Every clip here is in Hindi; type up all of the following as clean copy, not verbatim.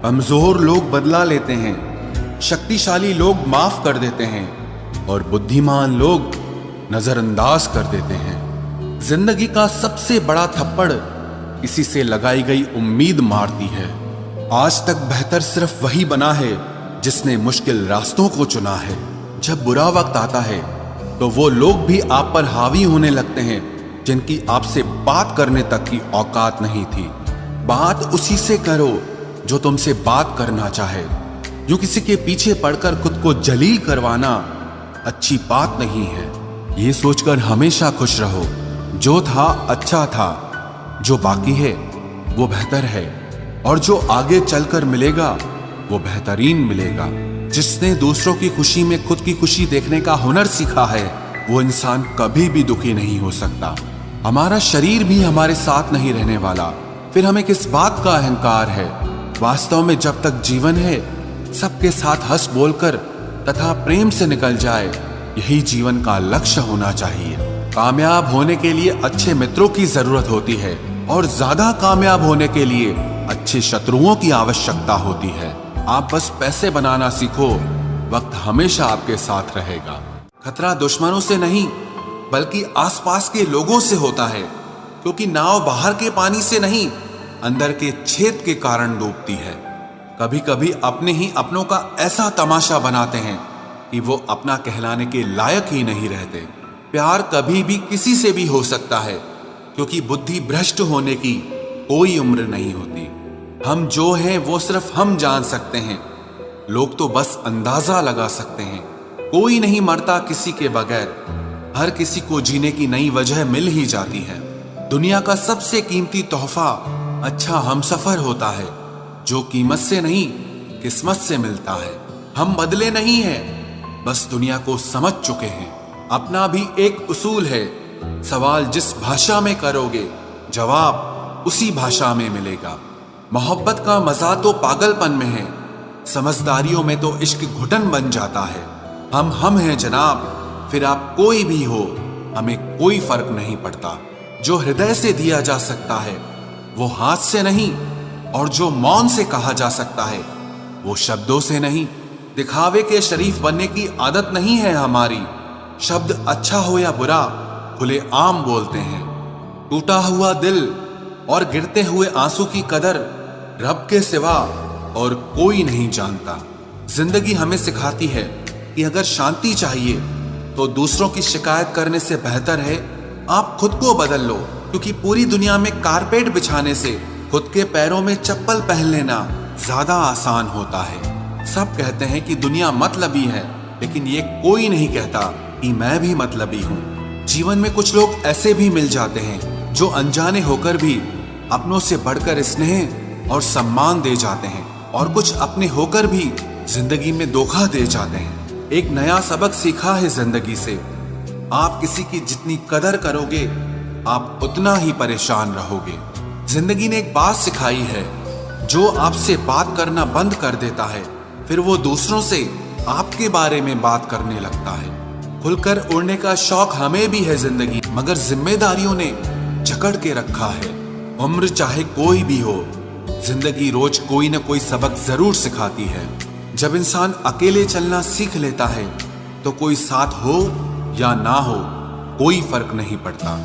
कमजोर लोग बदला लेते हैं, शक्तिशाली लोग माफ कर देते हैं और बुद्धिमान लोग नजरअंदाज कर देते हैं। जिंदगी का सबसे बड़ा थप्पड़ किसी से लगाई गई उम्मीद मारती है। आज तक बेहतर सिर्फ वही बना है जिसने मुश्किल रास्तों को चुना है। जब बुरा वक्त आता है तो वो लोग भी आप पर हावी होने लगते हैं जिनकी आपसे बात करने तक की औकात नहीं थी। बात उसी से करो जो तुमसे बात करना चाहे। यूं किसी के पीछे पड़कर खुद को जलील करवाना अच्छी बात नहीं है। ये सोचकर हमेशा खुश रहो, जो था अच्छा था, जो बाकी है वो बेहतर है और जो आगे चलकर मिलेगा वो बेहतरीन मिलेगा। जिसने दूसरों की खुशी में खुद की खुशी देखने का हुनर सीखा है वो इंसान कभी भी दुखी नहीं हो सकता। हमारा शरीर भी हमारे साथ नहीं रहने वाला, फिर हमें किस बात का अहंकार है। वास्तव में जब तक जीवन है सबके साथ हंस बोलकर तथा प्रेम से निकल जाए, यही जीवन का लक्ष्य होना चाहिए। कामयाब होने के लिए अच्छे मित्रों की जरूरत होती है और ज्यादा कामयाब होने के लिए अच्छे शत्रुओं की आवश्यकता होती है। आप बस पैसे बनाना सीखो, वक्त हमेशा आपके साथ रहेगा। खतरा दुश्मनों से नहीं बल्कि आसपास के लोगों से होता है, क्योंकि नाव बाहर के पानी से नहीं अंदर के छेद के कारण डूबती है। कभी कभी अपने ही अपनों का ऐसा तमाशा बनाते हैं कि वो अपना कहलाने के लायक ही नहीं रहते। प्यार कभी भी किसी से भी हो सकता है, क्योंकि बुद्धि भ्रष्ट होने की कोई उम्र नहीं होती। हम जो हैं वो सिर्फ हम जान सकते हैं, लोग तो बस अंदाजा लगा सकते हैं। कोई नहीं मरता किसी के बगैर, हर किसी को जीने की नई वजह मिल ही जाती है। दुनिया का सबसे कीमती तोहफा अच्छा हमसफर होता है, जो कीमत से नहीं किस्मत से मिलता है। हम बदले नहीं हैं, बस दुनिया को समझ चुके हैं। अपना भी एक उसूल है, सवाल जिस भाषा में करोगे जवाब उसी भाषा में मिलेगा। मोहब्बत का मजा तो पागलपन में है, समझदारियों में तो इश्क घुटन बन जाता है। हम हैं जनाब, फिर आप कोई भी हो, हमें कोई फर्क नहीं पड़ता। जो हृदय से दिया जा सकता है वो हाथ से नहीं, और जो मौन से कहा जा सकता है वो शब्दों से नहीं। दिखावे के शरीफ बनने की आदत नहीं है हमारी। शब्द अच्छा हो या बुरा खुले आम बोलते हैं। टूटा हुआ दिल और गिरते हुए आंसू की कदर रब के सिवा और कोई नहीं जानता। जिंदगी हमें सिखाती है कि अगर शांति चाहिए तो दूसरों की शिकायत करने से बेहतर है आप खुद को बदल लो, क्योंकि पूरी दुनिया में कारपेट बिछाने से खुद के पैरों में चप्पल पहन लेना ज्यादा आसान होता है। सब कहते हैं कि दुनिया मतलबी है, लेकिन ये कोई नहीं कहता कि मैं भी मतलबी हूँ। जीवन में कुछ लोग ऐसे भी मिल जाते हैं जो अनजाने होकर भी अपनों से बढ़कर स्नेह और सम्मान दे जाते हैं, और कुछ अपने होकर भी जिंदगी में धोखा दे जाते हैं। एक नया सबक सीखा है जिंदगी से, आप किसी की जितनी कदर करोगे आप उतना ही परेशान रहोगे। जिंदगी ने एक बात सिखाई है, जो आपसे बात करना बंद कर देता है फिर वो दूसरों से आपके बारे में बात करने लगता है। खुलकर उड़ने का शौक हमें भी है जिंदगी, मगर जिम्मेदारियों ने जकड़ के रखा है। उम्र चाहे कोई भी हो, जिंदगी रोज कोई न कोई सबक जरूर सिखाती है। जब इंसान अकेले चलना सीख लेता है तो कोई साथ हो या ना हो कोई फर्क नहीं पड़ता।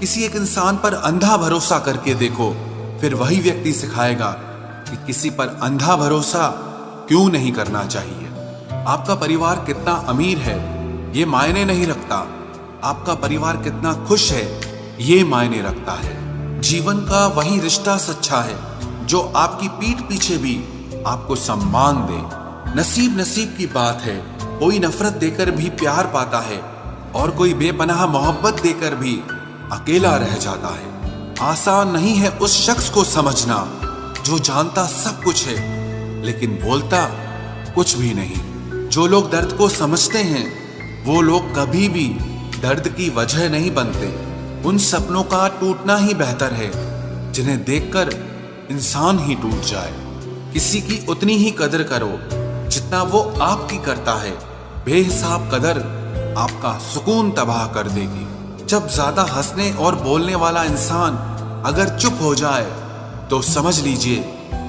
किसी एक इंसान पर अंधा भरोसा करके देखो, फिर वही व्यक्ति सिखाएगा कि किसी पर अंधा भरोसा क्यों नहीं करना चाहिए। आपका परिवार कितना अमीर है ये मायने नहीं रखता, आपका परिवार कितना खुश है ये मायने रखता है। जीवन का वही रिश्ता सच्चा है जो आपकी पीठ पीछे भी आपको सम्मान दे। नसीब की बात है, कोई नफरत देकर भी प्यार पाता है और कोई बेपनाह मोहब्बत देकर भी अकेला रह जाता है। आसान नहीं है उस शख्स को समझना जो जानता सब कुछ है लेकिन बोलता कुछ भी नहीं। जो लोग दर्द को समझते हैं वो लोग कभी भी दर्द की वजह नहीं बनते। उन सपनों का टूटना ही बेहतर है जिन्हें देखकर इंसान ही टूट जाए। किसी की उतनी ही कदर करो जितना वो आपकी करता है। बेहिसाब कदर आपका सुकून तबाह कर देगी। जब ज्यादा हंसने और बोलने वाला इंसान अगर चुप हो जाए तो समझ लीजिए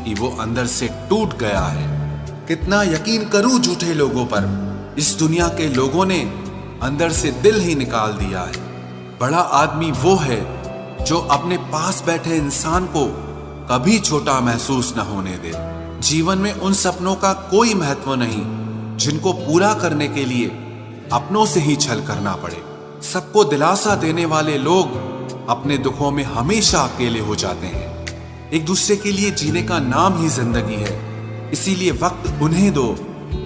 कि वो अंदर से टूट गया है। कितना यकीन करूं झूठे लोगों पर, इस दुनिया के लोगों ने अंदर से दिल ही निकाल दिया है। बड़ा आदमी वो है जो अपने पास बैठे इंसान को कभी छोटा महसूस न होने दे। जीवन में उन सपनों का कोई महत्व नहीं जिनको पूरा करने के लिए अपनों से ही छल करना पड़े। सबको दिलासा देने वाले लोग अपने दुखों में हमेशा अकेले हो जाते हैं। एक दूसरे के लिए जीने का नाम ही जिंदगी है, इसीलिए वक्त उन्हें दो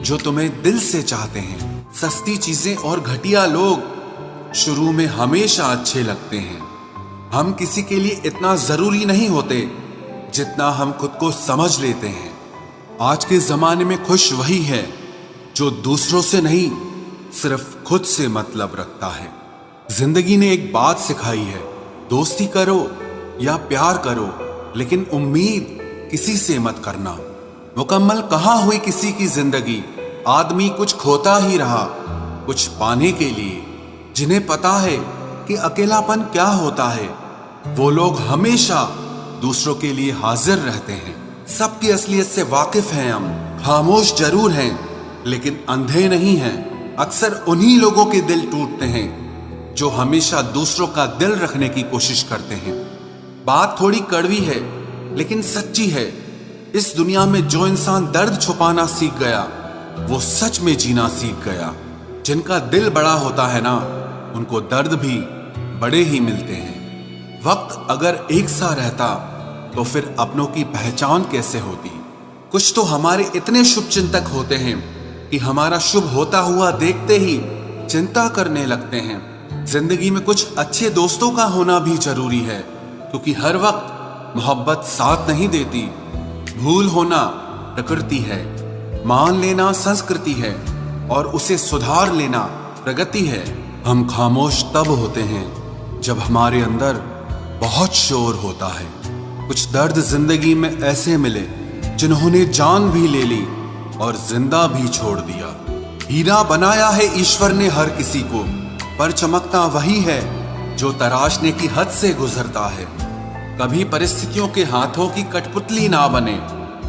जो तुम्हें दिल से चाहते हैं। सस्ती चीजें और घटिया लोग शुरू में हमेशा अच्छे लगते हैं। हम किसी के लिए इतना जरूरी नहीं होते जितना हम खुद को समझ लेते हैं। आज के जमाने में खुश वही है जो दूसरों से नहीं, सिर्फ खुद से मतलब रखता है। जिंदगी ने एक बात सिखाई है, दोस्ती करो या प्यार करो, लेकिन उम्मीद किसी से मत करना। मुकम्मल कहाँ हुई किसी की जिंदगी, आदमी कुछ खोता ही रहा कुछ पाने के लिए। जिन्हें पता है कि अकेलापन क्या होता है, वो लोग हमेशा दूसरों के लिए हाजिर रहते हैं। सबकी असलियत से वाकिफ हैं हम, खामोश जरूर हैं लेकिन अंधे नहीं हैं। अक्सर उन्हीं लोगों के दिल टूटते हैं जो हमेशा दूसरों का दिल रखने की कोशिश करते हैं। बात थोड़ी कड़वी है लेकिन सच्ची है। इस दुनिया में जो इंसान दर्द छुपाना सीख गया वो सच में जीना सीख गया। जिनका दिल बड़ा होता है ना, उनको दर्द भी बड़े ही मिलते हैं। वक्त अगर एक सा रहता तो फिर अपनों की पहचान कैसे होती। कुछ तो हमारे इतने शुभ चिंतक होते हैं कि हमारा शुभ होता हुआ देखते ही चिंता करने लगते हैं। जिंदगी में कुछ अच्छे दोस्तों का होना भी जरूरी है, क्योंकि हर वक्त मोहब्बत साथ नहीं देती। भूल होना प्रकृति है, मान लेना संस्कृति है और उसे सुधार लेना प्रगति है। हम खामोश तब होते हैं जब हमारे अंदर बहुत शोर होता है। कुछ दर्द जिंदगी में ऐसे मिले जिन्होंने जान भी ले ली और जिंदा भी छोड़ दिया। हीरा बनाया है ईश्वर ने हर किसी को, पर चमकता वही है जो तराशने की हद से गुजरता है। कभी परिस्थितियों के हाथों की कठपुतली ना बने,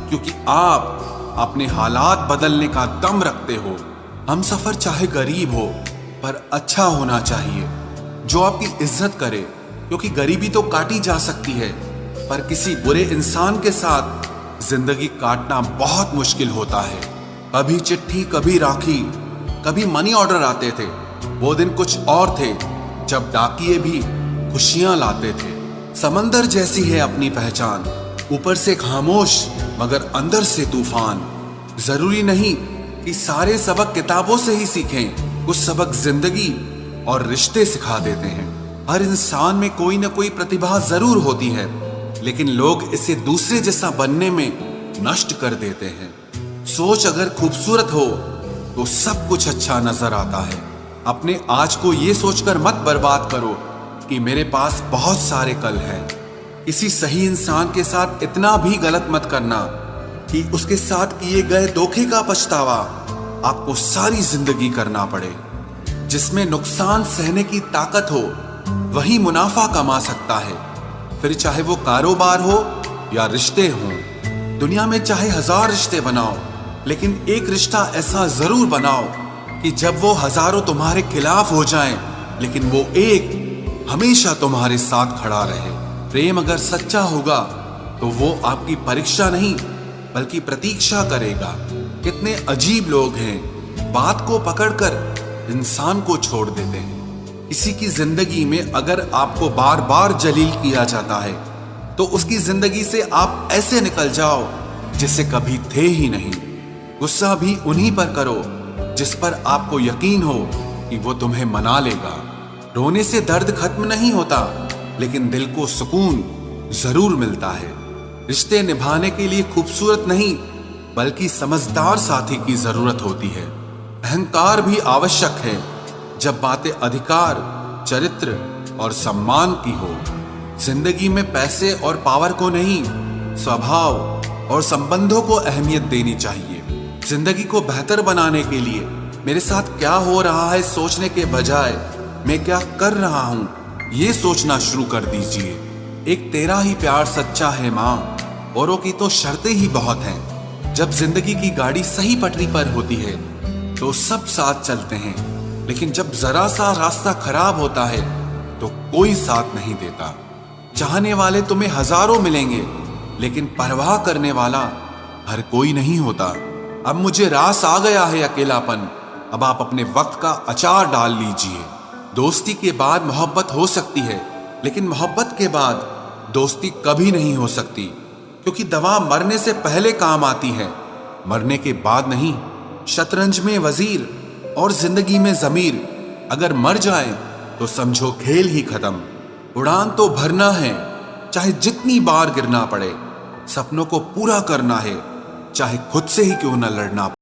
क्योंकि आप अपने हालात बदलने का दम रखते हो। हम सफर चाहे गरीब हो पर अच्छा होना चाहिए, जो आपकी इज्जत करे, क्योंकि गरीबी तो काटी जा सकती है पर किसी बुरे इंसान के साथ जिंदगी काटना बहुत मुश्किल होता है। कभी चिट्ठी, कभी राखी, कभी मनी ऑर्डर आते थे। वो दिन कुछ और थे जब डाकिये भी खुशियां लाते थे। समंदर जैसी है अपनी पहचान, ऊपर से खामोश मगर अंदर से तूफान। जरूरी नहीं कि सारे सबक किताबों से ही सीखें, कुछ सबक जिंदगी और रिश्ते सिखा देते हैं। हर इंसान में कोई ना कोई प्रतिभा जरूर होती है, लेकिन लोग इसे दूसरे जैसा बनने में नष्ट कर देते हैं। सोच अगर खूबसूरत हो तो सब कुछ अच्छा नजर आता है। अपने आज को ये सोचकर मत बर्बाद करो कि मेरे पास बहुत सारे कल हैं। किसी सही इंसान के साथ इतना भी गलत मत करना कि उसके साथ किए गए धोखे का पछतावा आपको सारी जिंदगी करना पड़े। जिसमें नुकसान सहने की ताकत हो वही मुनाफा कमा सकता है, फिर चाहे वो कारोबार हो या रिश्ते हों। दुनिया में चाहे 1000 रिश्ते बनाओ, लेकिन एक रिश्ता ऐसा जरूर बनाओ कि जब वो हजारों तुम्हारे खिलाफ हो जाएं, लेकिन वो एक हमेशा तुम्हारे साथ खड़ा रहे। प्रेम अगर सच्चा होगा तो वो आपकी परीक्षा नहीं बल्कि प्रतीक्षा करेगा। कितने अजीब लोग हैं, बात को पकड़कर इंसान को छोड़ देते हैं। किसी की जिंदगी में अगर आपको बार बार जलील किया जाता है तो उसकी जिंदगी से आप ऐसे निकल जाओ जिसे कभी थे ही नहीं। गुस्सा भी उन्हीं पर करो जिस पर आपको यकीन हो कि वो तुम्हें मना लेगा। रोने से दर्द खत्म नहीं होता, लेकिन दिल को सुकून जरूर मिलता है। रिश्ते निभाने के लिए खूबसूरत नहीं बल्कि समझदार साथी की जरूरत होती है। अहंकार भी आवश्यक है जब बातें अधिकार, चरित्र और सम्मान की हो। जिंदगी में पैसे और पावर को नहीं, स्वभाव और संबंधों को अहमियत देनी चाहिए। जिंदगी को बेहतर बनाने के लिए मेरे साथ क्या हो रहा है सोचने के बजाय मैं क्या कर रहा हूं ये सोचना शुरू कर दीजिए। एक तेरा ही प्यार सच्चा है माँ, औरों की तो शर्तें ही बहुत हैं। जब जिंदगी की गाड़ी सही पटरी पर होती है तो सब साथ चलते हैं, लेकिन जब जरा सा रास्ता खराब होता है तो कोई साथ नहीं देता। चाहने वाले तुम्हें हजारों मिलेंगे, लेकिन परवाह करने वाला हर कोई नहीं होता। अब मुझे रास आ गया है अकेलापन, अब आप अपने वक्त का अचार डाल लीजिए। दोस्ती के बाद मोहब्बत हो सकती है, लेकिन मोहब्बत के बाद दोस्ती कभी नहीं हो सकती, क्योंकि दवा मरने से पहले काम आती है, मरने के बाद नहीं। शतरंज में वजीर और जिंदगी में जमीर अगर मर जाए तो समझो खेल ही खत्म। उड़ान तो भरना है, चाहे जितनी बार गिरना पड़े। सपनों को पूरा करना है, चाहे खुद से ही क्यों न लड़ना।